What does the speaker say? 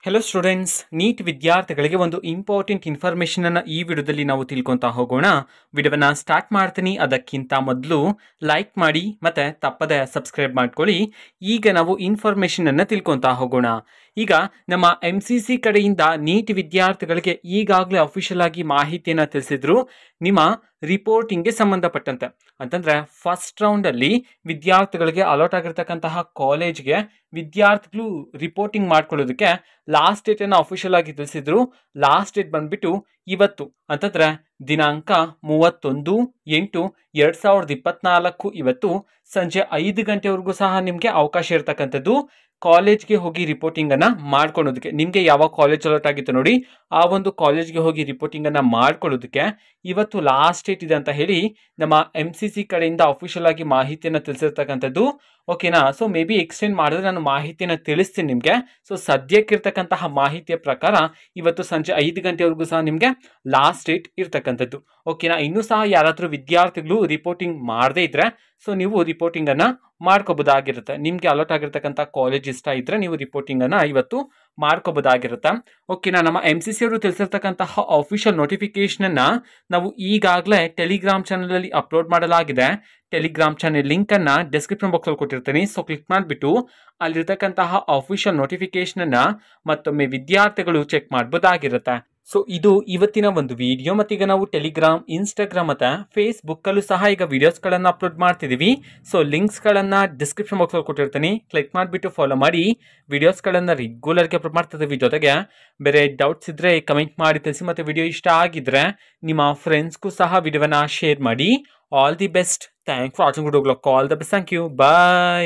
Hello students, neat ವಿದ್ಯಾರ್ಥಿಗಳಿಗೆ ಒಂದು important information ಅನ್ನು ಈ ವಿಡಿಯೋದಲ್ಲಿ ನಾವು ತಿಳ್ಕೊಂತಾ ಹೋಗೋಣ. ವಿಡಿಯೋವನ್ನ ಸ್ಟಾರ್ಟ್ ಮಾಡ್ತೀನಿ. ಅದಕ್ಕಿಂತ ಮೊದಲು ಲೈಕ್ ಮಾಡಿ ಮತ್ತೆ ತಪ್ಪದೆ ಸಬ್ಸ್ಕ್ರೈಬ್ ಮಾಡ್ಕೊಳ್ಳಿ. ಈಗ ನಾವು ಇನ್ಫಾರ್ಮೇಷನ್ ಅನ್ನು ತಿಳ್ಕೊಂತಾ ಹೋಗೋಣ. ಈಗ ನಮ್ಮ MCC ಕಡೆಯಿಂದ ನೀಟ್ ವಿದ್ಯಾರ್ಥಿಗಳಿಗೆ ಈಗಾಗಲೇ ಅಫಿಷಿಯಲ್ ಆಗಿ ಮಾಹಿತಿಯನ್ನು ತಿಳಿಸಿದ್ರು ನಿಮ್ಮ ರಿಪೋರ್ಟಿಂಗ್ಗೆ ಸಂಬಂಧಪಟ್ಟಂತೆ. ಅಂತಂದ್ರೆ ಫಸ್ಟ್ ರೌಂಡ್ ಅಲ್ಲಿ ವಿದ್ಯಾರ್ಥಿಗಳಿಗೆ ಅಲಾಟ್ ಆಗಿರ್ತಕ್ಕಂತಹ ಕಾಲೇಜ್ಗೆ ವಿದ್ಯಾರ್ಥಿಗಳು ರಿಪೋರ್ಟಿಂಗ್ ಮಾಡ್ಕೊಳ್ಳೋದಕ್ಕೆ ಲಾಸ್ಟ್ ಡೇಟ್ ಅನ್ನು ಅಫಿಷಿಯಲ್ ಆಗಿ ತಿಳಿಸಿದ್ರು. ಲಾಸ್ಟ್ ಡೇಟ್ ಬಂದ್ಬಿಟ್ಟು ಇವತ್ತು, ಅಂತಂದ್ರೆ ದಿನಾಂಕ 31/8/2024 ಇವತ್ತು ಸಂಜೆ 5 ಗಂಟೆವರೆಗೂ ಸಹ ನಿಮಗೆ ಅವಕಾಶ ಇರತಕ್ಕಂಥದ್ದು ಕಾಲೇಜ್ಗೆ ಹೋಗಿ ರಿಪೋರ್ಟಿಂಗ್ ಅನ್ನ ಮಾಡ್ಕೊಳ್ಳೋದಕ್ಕೆ. ನಿಮಗೆ ಯಾವ ಕಾಲೇಜ್ ಅಲಾಟ್ ಆಗಿತ್ತು ನೋಡಿ, ಆ ಒಂದು ಕಾಲೇಜ್ಗೆ ಹೋಗಿ ರಿಪೋರ್ಟಿಂಗ್ ಅನ್ನ ಮಾಡ್ಕೊಳ್ಳೋದಕ್ಕೆ ಇವತ್ತು ಲಾಸ್ಟ್ ಡೇಟ್ ಇದೆ ಅಂತ ಹೇಳಿ ನಮ್ಮ MCC ಕಡೆಯಿಂದ ಅಫಿಷಿಯಲ್ ಆಗಿ ಮಾಹಿತಿಯನ್ನು ತಿಳಿಸಿರ್ತಕ್ಕಂಥದ್ದು. ಓಕೆನಾ? ಸೊ ಮೇ ಬಿ ಎಕ್ಸ್ಟೆಂಡ್ ಮಾಡಿದ್ರೆ ನಾನು ಮಾಹಿತಿಯನ್ನು ತಿಳಿಸ್ತೀನಿ ನಿಮಗೆ. ಸೊ ಸದ್ಯಕ್ಕಿರ್ತಕ್ಕಂತಹ ಮಾಹಿತಿಯ ಪ್ರಕಾರ ಇವತ್ತು ಸಂಜೆ 5 ಗಂಟೆವರೆಗೂ ಸಹ ನಿಮಗೆ ಲಾಸ್ಟ್ ಡೇಟ್ ಇರ್ತಕ್ಕಂಥದ್ದು. ಓಕೆನಾ? ಇನ್ನೂ ಸಹ ಯಾರಾದರೂ ವಿದ್ಯಾರ್ಥಿಗಳು ರಿಪೋರ್ಟಿಂಗ್ ಮಾಡದೇ ಇದ್ರೆ ಸೊ ನೀವು ರಿಪೋರ್ಟಿಂಗ್ ಅನ್ನ ಮಾಡ್ಕೋಬಹುದಾಗಿರುತ್ತೆ. ನಿಮ್ಗೆ ಅಲಾಟ್ ಆಗಿರ್ತಕ್ಕಂಥ ಕಾಲೇಜ್ ಇಷ್ಟ ಇದ್ರೆ ನೀವು ರಿಪೋರ್ಟಿಂಗ್ ಅನ್ನ ಇವತ್ತು ಮಾಡ್ಕೋಬಹುದಾಗಿರುತ್ತೆ. ಓಕೆನಾ? ನಮ್ಮ MCC ಅವರು ತಿಳಿಸಿರ್ತಕ್ಕಂತಹ ಅಫಿಷಿಯಲ್ ನೋಟಿಫಿಕೇಶನ್ ಅನ್ನ ನಾವು ಈಗಾಗಲೇ ಟೆಲಿಗ್ರಾಮ್ ಚಾನಲ್ ಅಲ್ಲಿ ಅಪ್ಲೋಡ್ ಮಾಡಲಾಗಿದೆ. ಟೆಲಿಗ್ರಾಮ್ ಚಾನೆಲ್ ಲಿಂಕ್ ಅನ್ನ ಡಿಸ್ಕ್ರಿಪ್ಷನ್ ಬಾಕ್ಸ್ ಅಲ್ಲಿ ಕೊಟ್ಟಿರ್ತೀನಿ. ಸೊ ಕ್ಲಿಕ್ ಮಾಡಿಬಿಟ್ಟು ಅಲ್ಲಿರ್ತಕ್ಕಂತಹ ಅಫಿಷಿಯಲ್ ನೋಟಿಫಿಕೇಶನ್ ಅನ್ನ ಮತ್ತೊಮ್ಮೆ ವಿದ್ಯಾರ್ಥಿಗಳು ಚೆಕ್ ಮಾಡಬಹುದಾಗಿರುತ್ತೆ. ಸೊ ಇದು ಇವತ್ತಿನ ಒಂದು ವಿಡಿಯೋ. ಮತ್ತೀಗ ನಾವು ಟೆಲಿಗ್ರಾಮ್, ಇನ್ಸ್ಟಾಗ್ರಾಮ್ ಮತ್ತೆ ಫೇಸ್ಬುಕ್ ಅಲ್ಲೂ ಸಹ ಈಗ ವಿಡಿಯೋಸ್ಗಳನ್ನು ಅಪ್ಲೋಡ್ ಮಾಡ್ತಿದ್ದೀವಿ. ಸೊ ಲಿಂಕ್ಸ್ಗಳನ್ನು ಡಿಸ್ಕ್ರಿಪ್ಷನ್ ಬಾಕ್ಸ್ ಅಲ್ಲಿ ಕೊಟ್ಟಿರ್ತೀನಿ. ಕ್ಲಿಕ್ ಮಾಡಿಬಿಟ್ಟು ಫಾಲೋ ಮಾಡಿ. ವಿಡಿಯೋಸ್ಗಳನ್ನು ರೆಗ್ಯುಲರ್ಗೆ ಅಪ್ಲೋಡ್ ಮಾಡ್ತಿದ್ದೀವಿ. ಜೊತೆಗೆ ಬೇರೆ ಡೌಟ್ಸ್ ಇದ್ರೆ ಕಮೆಂಟ್ ಮಾಡಿ ತಿಳಿಸಿ. ಮತ್ತೆ ವಿಡಿಯೋ ಇಷ್ಟ ಆಗಿದ್ರೆ ನಿಮ್ಮ ಫ್ರೆಂಡ್ಸ್ಗೂ ಸಹ ವಿಡಿಯೋವನ್ನ ಶೇರ್ ಮಾಡಿ. All the best. Thank for watching. All the best. Thank you. Bye.